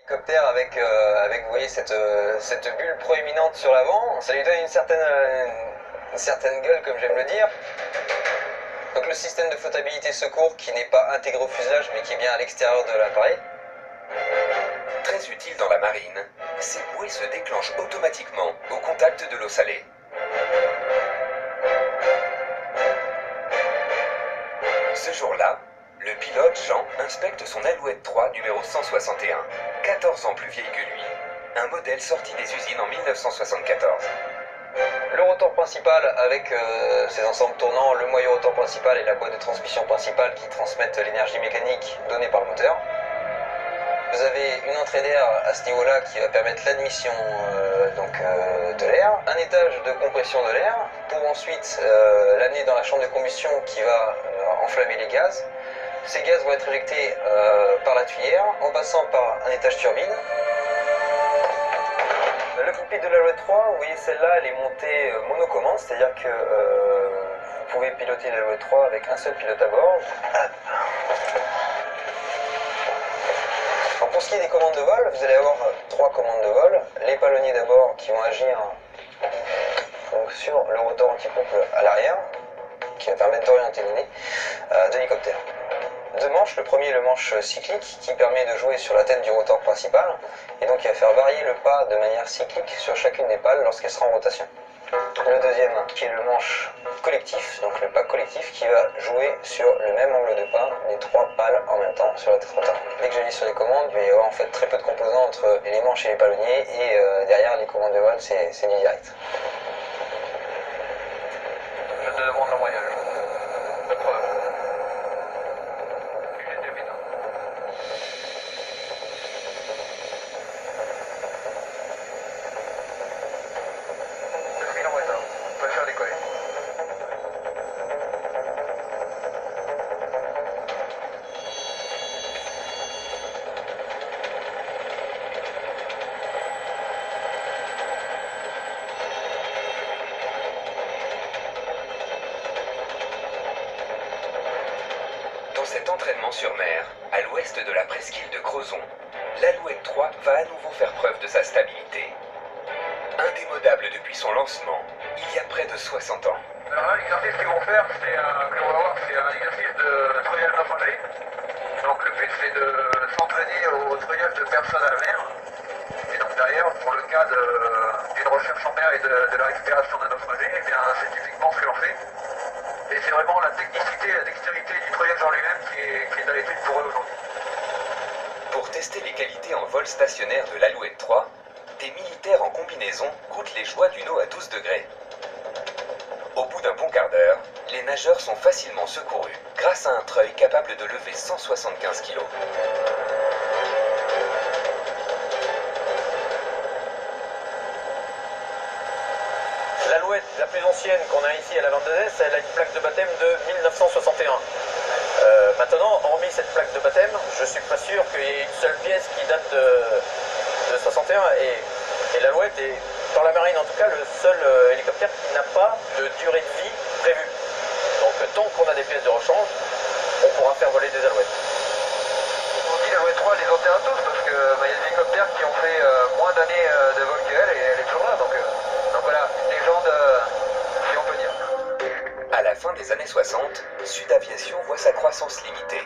Hélicoptère avec vous voyez, cette bulle proéminente sur l'avant, ça lui donne une certaine gueule, comme j'aime le dire. Donc le système de flottabilité secours qui n'est pas intégré au fuselage mais qui est bien à l'extérieur de l'appareil. Très utile dans la marine, ces bouées se déclenchent automatiquement au contact de l'eau salée. Ce jour-là, le pilote Jean inspecte son Alouette 3 numéro 161, 14 ans plus vieille que lui, un modèle sorti des usines en 1974. Le rotor principal avec ses ensembles tournants, le moyeu rotor principal et la boîte de transmission principale qui transmettent l'énergie mécanique donnée par le moteur. Vous avez une entrée d'air à ce niveau-là qui va permettre l'admission de l'air, un étage de compression de l'air pour ensuite l'amener dans la chambre de combustion qui va enflammer les gaz. Ces gaz vont être éjectés par la tuyère en passant par un étage turbine. Le cockpit de l'Alouette 3, vous voyez celle-là, elle est montée monocommande, c'est-à-dire que vous pouvez piloter l'Alouette 3 avec un seul pilote à bord. Alors pour ce qui est des commandes de vol, vous allez avoir 3 commandes de vol. Les palonniers d'abord qui vont agir donc, sur le rotor anti-pompe à l'arrière, qui va permettre d'orienter le nez de l'hélicoptère. 2 manches, le premier est le manche cyclique qui permet de jouer sur la tête du rotor principal et donc il va faire varier le pas de manière cyclique sur chacune des pales lorsqu'elle sera en rotation. Le deuxième qui est le manche collectif, donc le pas collectif qui va jouer sur le même angle de pas des 3 pales en même temps sur la tête rotor. Dès que j'appuie sur les commandes, il va y avoir en fait très peu de composants entre les manches et les palonniers et derrière les commandes de vol c'est du direct. Je te demande l'embrayage. Pas de problème. Dans cet entraînement sur mer, à l'ouest de la presqu'île de Crozon, l'Alouette 3 va à nouveau faire preuve de sa stabilité. Indémodable depuis son lancement, il y a près de 60 ans. Alors là, l'exercice qu'ils vont faire, que l'on va voir, c'est un exercice de treuillage naufragé. Donc le but, c'est de s'entraîner au treuillage de personnes à la mer. Et donc derrière, pour le cas d'une recherche en mer et de la récupération d'un naufragé, eh bien c'est typiquement ce que l'on fait. Et c'est vraiment la technicité et la dextérité du treuillage en lui-même qui est à l'étude pour eux aujourd'hui. Pour tester les qualités en vol stationnaire de l'Alouette 3, des militaires en combinaison goûtent les joies d'une eau à 12 degrés. Au bout d'un bon quart d'heure, les nageurs sont facilement secourus grâce à un treuil capable de lever 175 kg. L'Alouette, la plus ancienne qu'on a ici à la Vente d'Azès, elle a une plaque de baptême de 1961. Maintenant, hormis cette plaque de baptême, je ne suis pas sûr qu'il y ait une seule pièce qui date de 61 et l'Alouette est, dans la marine en tout cas, le seul hélicoptère qui n'a pas de durée de vie prévue. Donc tant qu'on a des pièces de rechange, on pourra faire voler des Alouettes. On dit l'Alouette 3, les enterre tous parce qu'il y a des hélicoptères qui ont fait moins d'années de vol qu'elle et elle est toujours là. Donc voilà, une légende, si on peut dire. À la fin des années 60, Sud Aviation voit sa croissance limitée.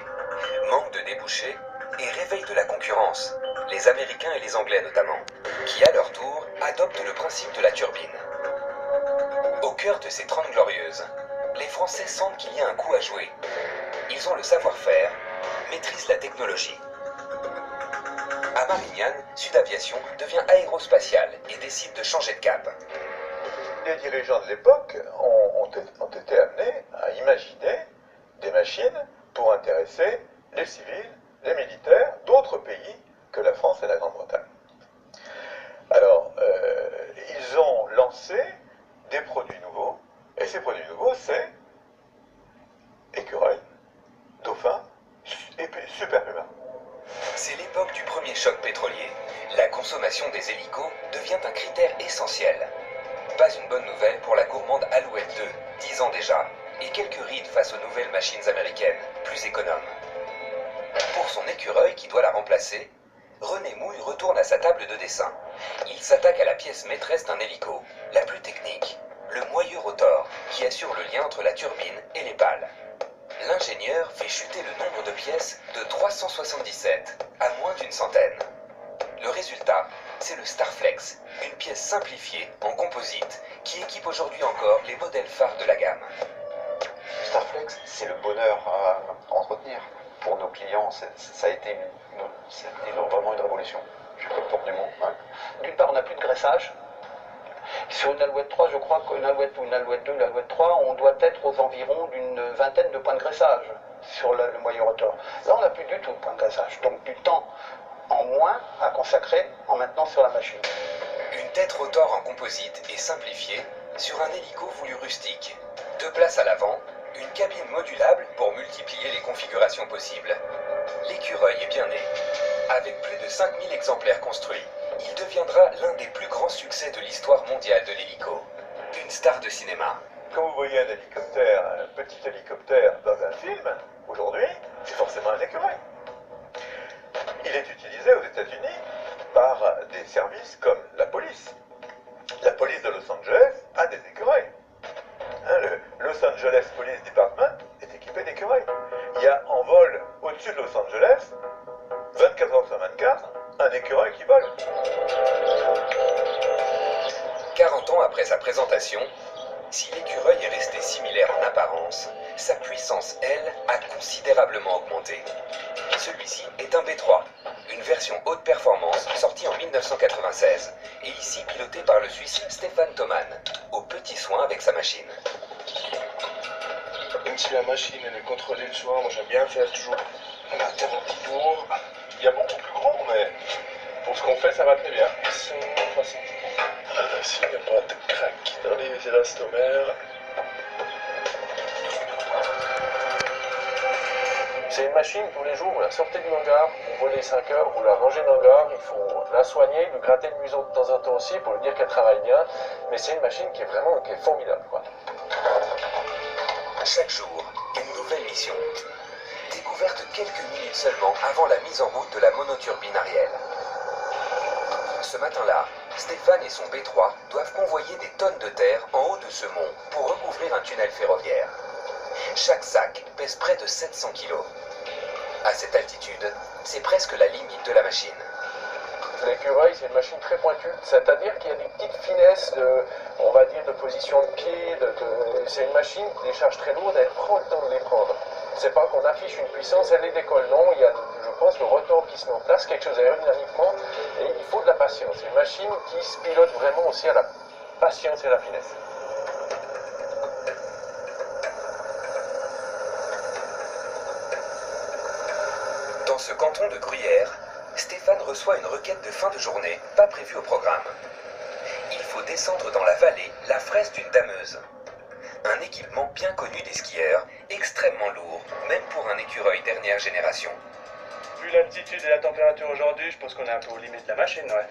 Manque de débouchés et réveil de la concurrence, les Américains et les Anglais notamment, qui à leur tour adoptent le principe de la turbine. Au cœur de ces 30 glorieuses, les Français sentent qu'il y a un coup à jouer. Ils ont le savoir-faire, maîtrisent la technologie. À Marignane, Sud Aviation devient aérospatiale et décide de changer de cap. Les dirigeants de l'époque ont été amenés à imaginer des machines pour intéresser les civils, les militaires d'autres pays que la France et la Grande-Bretagne. Alors, ils ont lancé des produits nouveaux, et ces produits nouveaux, c'est écureuil, dauphin et puis super puma. C'est l'époque du premier choc pétrolier. La consommation des hélicos devient un critère essentiel. Pas une bonne nouvelle pour la gourmande Alouette 2, 10 ans déjà, et quelques rides face aux nouvelles machines américaines, plus économes. Pour son écureuil qui doit la remplacer, René Mouille retourne à sa table de dessin. Il s'attaque à la pièce maîtresse d'un hélico, la plus technique, le moyeu rotor, qui assure le lien entre la turbine et les pales. L'ingénieur fait chuter le nombre de pièces de 377 à moins d'une centaine. Le résultat, c'est le Starflex, une pièce simplifiée en composite qui équipe aujourd'hui encore les modèles phares de la gamme. Starflex, c'est le bonheur à entretenir. Pour nos clients, ça a été vraiment une révolution. Je peux porter du mot. Ouais. D'une part, on n'a plus de graissage. Sur une Alouette 3, je crois qu'une Alouette ou une Alouette 2, l'Alouette 3, on doit être aux environs d'une vingtaine de points de graissage sur le moyeu rotor. Là, on n'a plus du tout de points de graissage. Donc du temps en moins à consacrer en maintenant sur la machine. Une tête rotor en composite et simplifiée sur un hélico voulu rustique. 2 places à l'avant, une cabine modulable pour multiplier les configurations possibles. L'écureuil est bien né. Avec plus de 5000 exemplaires construits, il deviendra l'un des plus grands succès de l'histoire mondiale de l'hélico. Une star de cinéma. Quand vous voyez un hélicoptère, un petit hélicoptère dans un film, aujourd'hui, c'est forcément un écureuil. Il est utilisé aux États-Unis par des services comme la police. La police de Los Angeles a des écureuils. Le Los Angeles Police Department est équipé d'écureuils. Il y a en vol au-dessus de Los Angeles, 24 heures sur 24, un écureuil qui vole. 40 ans après sa présentation, si l'écureuil est resté similaire en apparence, sa puissance, elle, a considérablement augmenté. Celui-ci est un B3, une version haute performance sortie en 1996, et ici pilotée par le Suisse Stéphane Thoman, aux petits soins avec sa machine. Même si la machine elle est contrôlée le soir, moi j'aime bien faire toujours un petit tour. Il y a beaucoup plus grand, mais pour ce qu'on fait, ça va très bien. S'il n'y a pas de crack dans les élastomères. C'est une machine, tous les jours, vous la sortez du hangar, vous volez 5 heures, vous la rangez dans le hangar, il faut la soigner, lui gratter le museau de temps en temps aussi pour lui dire qu'elle travaille bien. Mais c'est une machine qui est formidable, quoi. Chaque jour, une nouvelle mission. Découverte quelques minutes seulement avant la mise en route de la monoturbine Ariel. Ce matin-là, Stéphane et son B3 doivent convoyer des tonnes de terre en haut de ce mont pour recouvrir un tunnel ferroviaire. Chaque sac pèse près de 700 kg. À cette altitude, c'est presque la limite de la machine. L'écureuil, c'est une machine très pointue, c'est-à-dire qu'il y a des petites finesses on va dire, de position de pied. C'est une machine qui décharge très lourde, elle prend le temps de les prendre. C'est pas qu'on affiche une puissance, elle les décolle. Non, il y a, je pense, le rotor qui se met en place, quelque chose aérodynamiquement, et il faut de la patience. C'est une machine qui se pilote vraiment aussi à la patience et à la finesse. Dans ce canton de Gruyère, Stéphane reçoit une requête de fin de journée, pas prévue au programme. Il faut descendre dans la vallée la fraise d'une dameuse. Un équipement bien connu des skieurs, extrêmement lourd, même pour un écureuil dernière génération. Vu l'altitude et la température aujourd'hui, je pense qu'on est un peu aux limites de la machine, ouais.